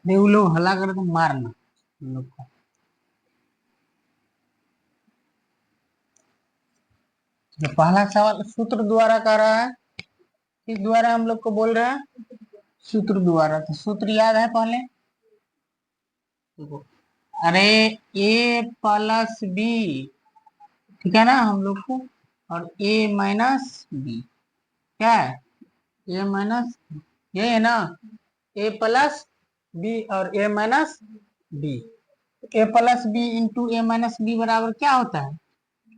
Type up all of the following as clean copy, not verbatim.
देखो लोग हल्ला करे तो मारना हम लोग को। तो पहला सवाल सूत्र द्वारा कर रहा है, किस द्वारा हम लोग को बोल रहा है? सूत्र द्वारा। तो सूत्र याद है पहले? देखो, अरे ए प्लस बी, ठीक है ना हम लोग को, और ए माइनस बी, क्या है? ए माइनस, ये है ना, ए प्लस बी और ए minus B. A plus B into A minus B बराबर क्या होता है?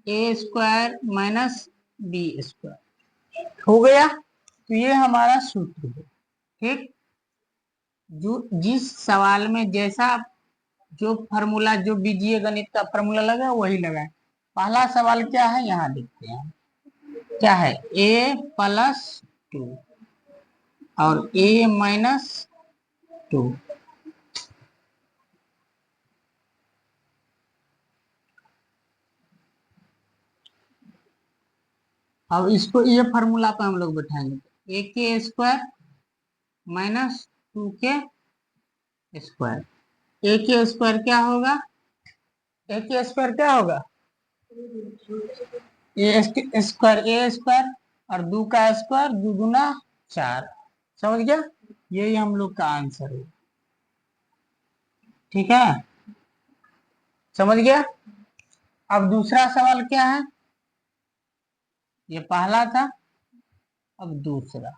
ए स्क्वायर माइनस बी स्क्वायर। हो गया। तो ये हमारा सूत्र है, ठीक। जो जिस सवाल में जैसा जो फार्मूला, जो बीजीय गणित का फार्मूला लगा वही लगा। पहला सवाल क्या है यहाँ देखते हैं, क्या है? ए प्लस टू और ए माइनस टू। अब इसको ये फार्मूला पे हम लोग बैठाएंगे, ए के स्क्वायर माइनस टू के स्क्वायर। ए के स्क्वायर क्या होगा? ए के स्क्वायर क्या होगा? ए स्क्वायर, ए स्क्वायर और दो का स्क्वायर, दो गुना चार। समझ गया? यही हम लोग का आंसर है, ठीक है। समझ गया? अब दूसरा सवाल क्या है? ये पहला था, अब दूसरा।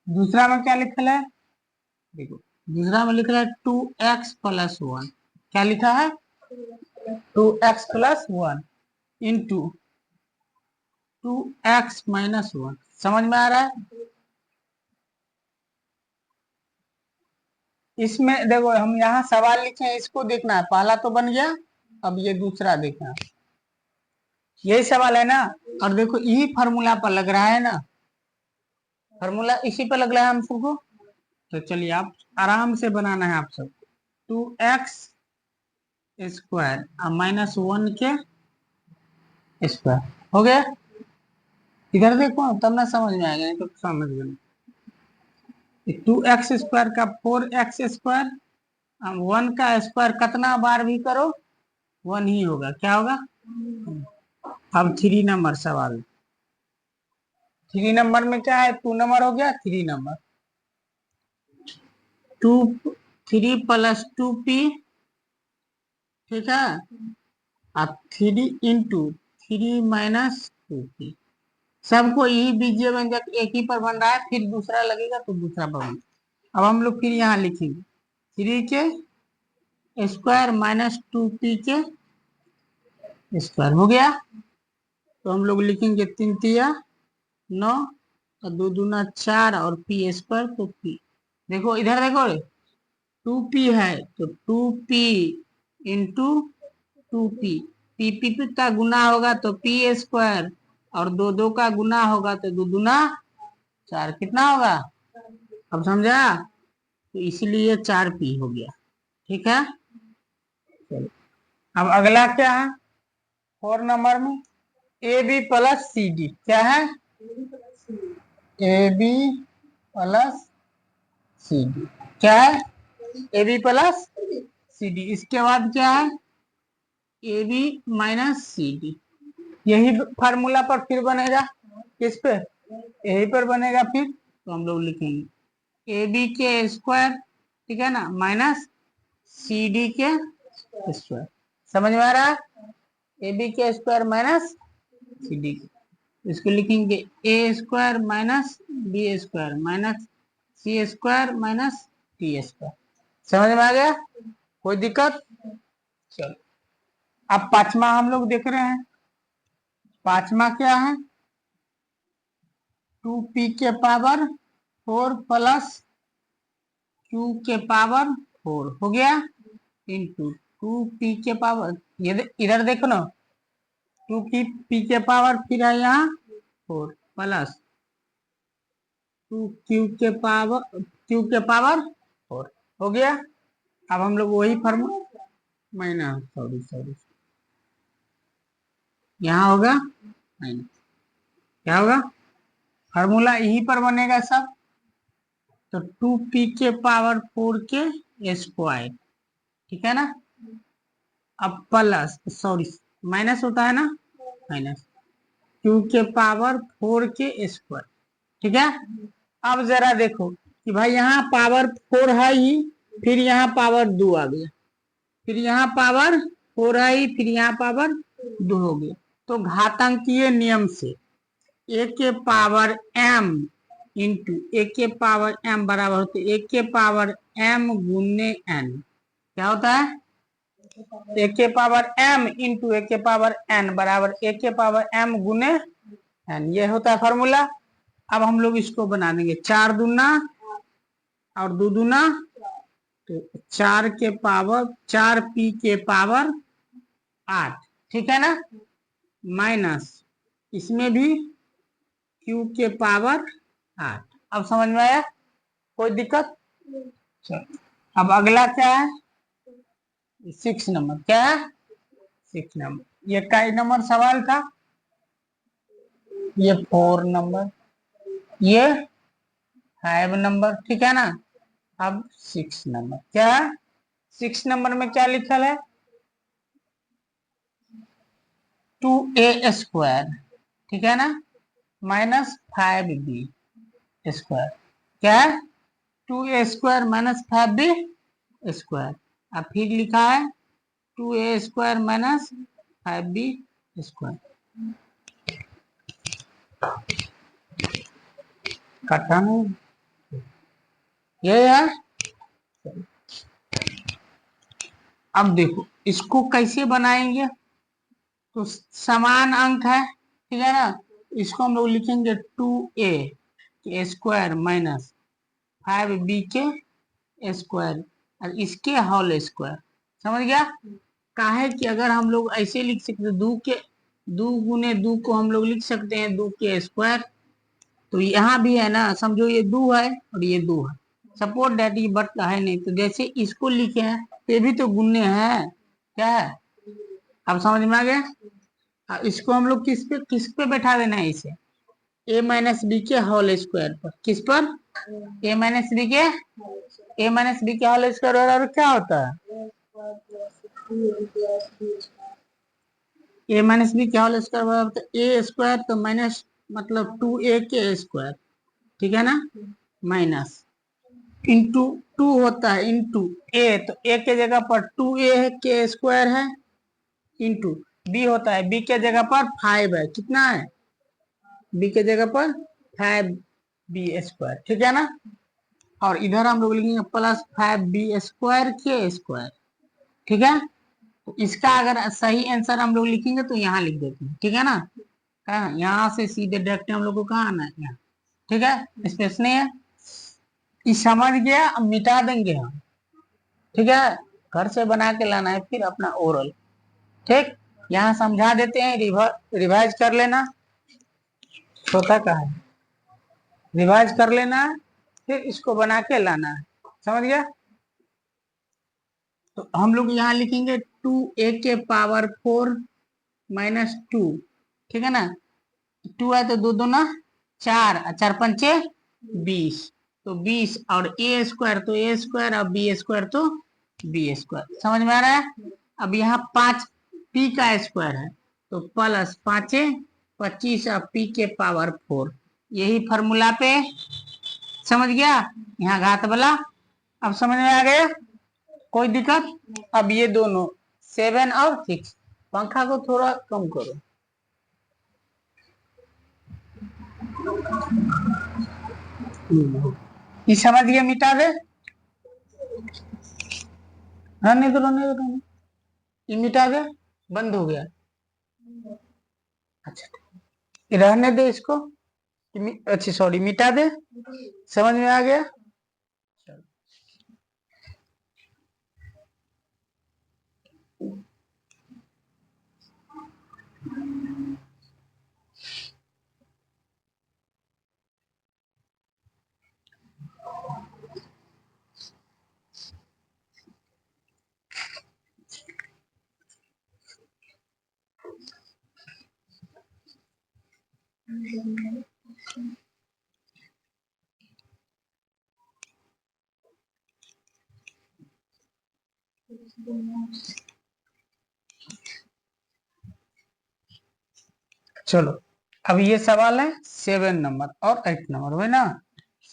दूसरा में क्या लिखा है? देखो, दूसरा में लिख रहा है 2x+1। क्या लिखा है? 2x+1 into 2x-1। समझ में आ रहा है? इसमें देखो, हम यहाँ सवाल लिखे हैं, इसको देखना है। पहला तो बन गया, अब ये दूसरा देखना है। यही सवाल है ना? और देखो यही फार्मूला पर लग रहा है ना, फार्मूला इसी पर लग रहा है हम सबको। तो चलिए, आप आराम से बनाना है आप सब। 2x² -1 के स्क्वायर हो गया। इधर देखो तब ना समझ में आएगा, नहीं तो समझ गए। 2x² का 4x², 1 का स्क्वायर कितना बार भी करो 1 ही होगा। क्या होगा? अब 3 नंबर सवाल। 3 नंबर में क्या है? 2 नंबर हो गया, 3 नंबर। 3 + 2p, ठीक है। अब 3 इंटू 3 - 2p। सबको यही बीजीय व्यंजक एक ही पर बन रहा है, फिर दूसरा लगेगा तो दूसरा पर बन। अब हम लोग फिर यहाँ लिखेंगे 3 के स्क्वायर -2p के स्क्वायर हो गया। तो हम लोग लिखेंगे 3 तिया 9 और 2 दूना 4 और पी स्क्वायर, तो पी। देखो इधर देखो, 2p है तो 2p इंटू 2p, पी का गुना होगा तो पी स्क्वायर, और 2 का गुना होगा तो 2 दूना 4। कितना होगा? अब समझा? तो इसलिए 4p हो गया, ठीक है। चलो, अब अगला क्या है? 4 नंबर में A B plus C D. क्या है? A B plus C D. क्या है? A B plus C D. इसके बाद क्या है? A B minus C D. यही फार्मूला पर फिर बनेगा, किस पे? यही पर बनेगा फिर। तो हम लोग लिखेंगे ए बी के स्क्वायर, ठीक है ना, माइनस सी डी के स्क्वायर। समझ में आ रहा है? ए बी के स्क्वायर माइनस सी डी। इसको लिखेंगे A square minus B square minus C square minus D square. समझ में आ गया? कोई दिक्कत? चलो, अब पांचवा हम लोग देख रहे हैं। पांचवा क्या है? 2p के पावर 4 प्लस 2 के पावर 4 हो गया, इंटू 2p के पावर, ये इधर देखो ना, 2 की p के पावर फिर है यहाँ 4 प्लस 2q के पावर 4 हो गया। अब हम लोग वही फॉर्मूला, माइनस, सॉरी सॉरी, यहाँ होगा माइनस। क्या होगा? फार्मूला यहीं पर बनेगा सब। तो 2p के पावर 4 के स्क्वायर, ठीक है ना। अब प्लस सॉरी माइनस होता है ना, माइनस क्यू के पावर 4 के स्क्वायर, ठीक है। अब जरा देखो कि भाई यहाँ पावर 4 है ही, फिर यहाँ पावर 2 आ गया, फिर यहाँ पावर 4 है ही, फिर यहाँ पावर 2 हो गया। तो घातांकीय नियम से ए के पावर m इंटू ए के पावर m बराबर होते ए के पावर m गुने n, क्या होता है ए के पावर m इंटू ए के पावर n बराबर ए के पावर m गुने n, ये होता है फॉर्मूला। अब हम लोग इसको बना देंगे 4 दूना और 2 दूना, तो 4 के पावर 4 p के पावर 8, ठीक है ना, माइनस इसमें भी q के पावर 8। अब समझ में आया, कोई दिक्कत। चलो अब अगला क्या है, 6 नंबर, क्या है 6 नंबर। ये कई नंबर सवाल था, ये 4 नंबर, ये 5 नंबर, ठीक है ना। अब 6 नंबर क्या है, 6 नंबर में क्या लिखल है 2a स्क्वायर, ठीक है ना, माइनस 5b स्क्वायर, क्या है 2a square minus 5b square. अब फिर लिखा है 2a square minus 5b square, कटा नहीं, ये है। अब देखो इसको कैसे बनाएंगे, तो समान अंक है, ठीक है ना, इसको हम लोग लिखेंगे 2a के स्क्वायर माइनस 5b के स्क्वायर और इसके होल स्क्वायर, समझ गया। काहे कि अगर हम लोग ऐसे लिख सकते दो के 2 गुने 2 को हम लोग लिख सकते हैं 2 के स्क्वायर, तो यहाँ भी है ना, समझो ये 2 है और ये 2 है, सपोर्ट डैट ये बट है नहीं, तो जैसे इसको लिखे हैं ये भी तो गुने हैं, क्या है, अब समझ में आ गया। इसको हम लोग किस पे बैठा देना है, इसे ए माइनस बी के होल स्क्वायर पर, किस पर ए माइनस बी के, ए माइनस बी के होल स्क्वायर, और क्या होता है ए माइनस बी के होल स्क्वायर बराबर ए स्क्वायर, तो माइनस मतलब 2a के स्क्वायर, ठीक है ना, माइनस इंटू 2 होता है इंटू ए, तो ए के जगह पर 2a के स्क्वायर है, इंटू बी होता है, बी के जगह पर 5 है, कितना है बी के जगह पर 5b स्क्वायर, ठीक है ना। और इधर हम लोग लिखेंगे प्लस 5b स्क्वायर के स्क्वायर, ठीक है। तो इसका अगर सही आंसर हम लोग लिखेंगे तो यहाँ लिख देते हैं, ठीक है ना, यहाँ से सीधे डायरेक्ट हम लोग को कहाँ आना है यहाँ, ठीक है, स्पेस नहीं है। ये समझ गया, अब मिटा देंगे हम, ठीक है, घर से बना के लाना है फिर अपना ओरल, ठीक। यहाँ समझा देते हैं, रिवाइज कर लेना, छोटा का है, रिवाइज कर लेना है, फिर इसको बना के लाना है, समझ गया। तो हम लोग यहाँ लिखेंगे 2a के पावर 4 माइनस 2, ठीक है ना, 2 है तो 2 2 ना 4, 4 पंचे 20, तो 20 और ए स्क्वायर तो ए स्क्वायर और बी स्क्वायर तो बी स्क्वायर, समझ में आ रहा है। अब यहाँ 5 पी का स्क्वायर है, तो प्लस 5 25 और पी के पावर 4, यही फॉर्मूला पे, समझ गया, यहाँ घात वाला। अब समझ में आ गया, कोई दिक्कत। अब ये दोनों 7 और 6, पंखा को थोड़ा कम करो, ये समझ गया, मिटा दे, रहने दो रहने दो रहने, ये मिटा दे, बंद हो गया, अच्छा रहने दे इसको, अच्छा सॉरी मिटा दे, समझ में आ गया। चलो अब ये सवाल है 7 नंबर और 8 नंबर है ना।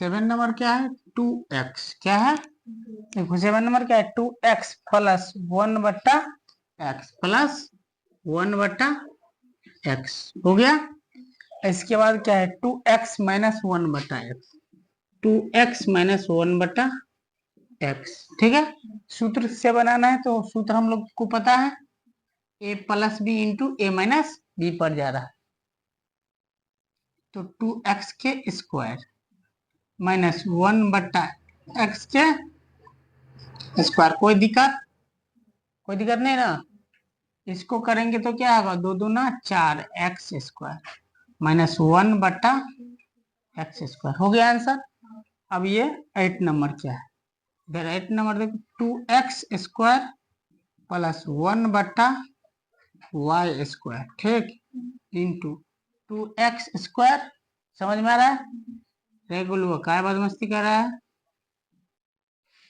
7 नंबर क्या है 2x, क्या है देखो 7 नंबर क्या है 2x plus 1/x plus 1/x हो गया। इसके बाद क्या है 2x minus 1/x, 2x minus 1/x, ठीक है। सूत्र से बनाना है तो सूत्र हम लोग को पता है a plus B into A minus B पर जा रहा है, तो 2x के स्क्वायर माइनस 1/x के स्क्वायर, कोई दिक्कत नहीं ना। इसको करेंगे तो क्या होगा 2 दूना 4x square minus 1/x square हो गया आंसर। अब ये 8 नंबर क्या है, इधर 8 नंबर देखो 2x square plus 1/y square, ठीक, इंटू 2x स्क्वायर, समझ में आ रहा है। रेगुलर काय बदमस्ती कर रहा है,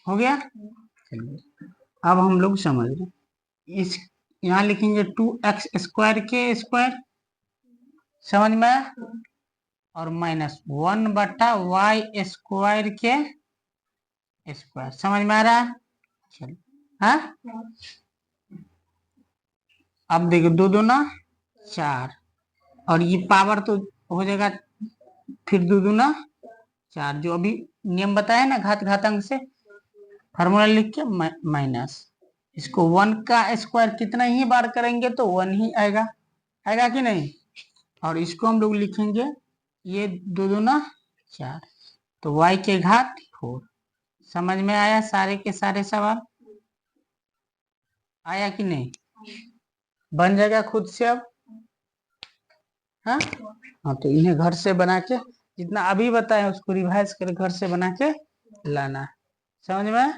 हो गया। अब हम लोग समझ रहे इस, यहाँ लिखेंगे 2x स्क्वायर के स्क्वायर, समझ में आया, और माइनस 1/y स्क्वायर के स्क्वायर, समझ में आ रहा है। चलो हाँ, अब देखो 2 दूना 4 और ये पावर तो हो जाएगा, फिर 2 दूना 4, जो अभी नियम बताया ना घातांक से, फार्मूला लिख के माइनस, इसको 1 का स्क्वायर कितना ही बार करेंगे तो 1 ही आएगा, आएगा कि नहीं। और इसको हम लोग लिखेंगे ये 2 दूना 4, तो y के घात 4। समझ में आया सारे के सारे सवाल, आया कि नहीं, बन जाएगा खुद से अब। हाँ हाँ, तो इन्हें घर से बना के जितना अभी बताया उसको रिवाइज कर घर से बना के लाना, समझ में।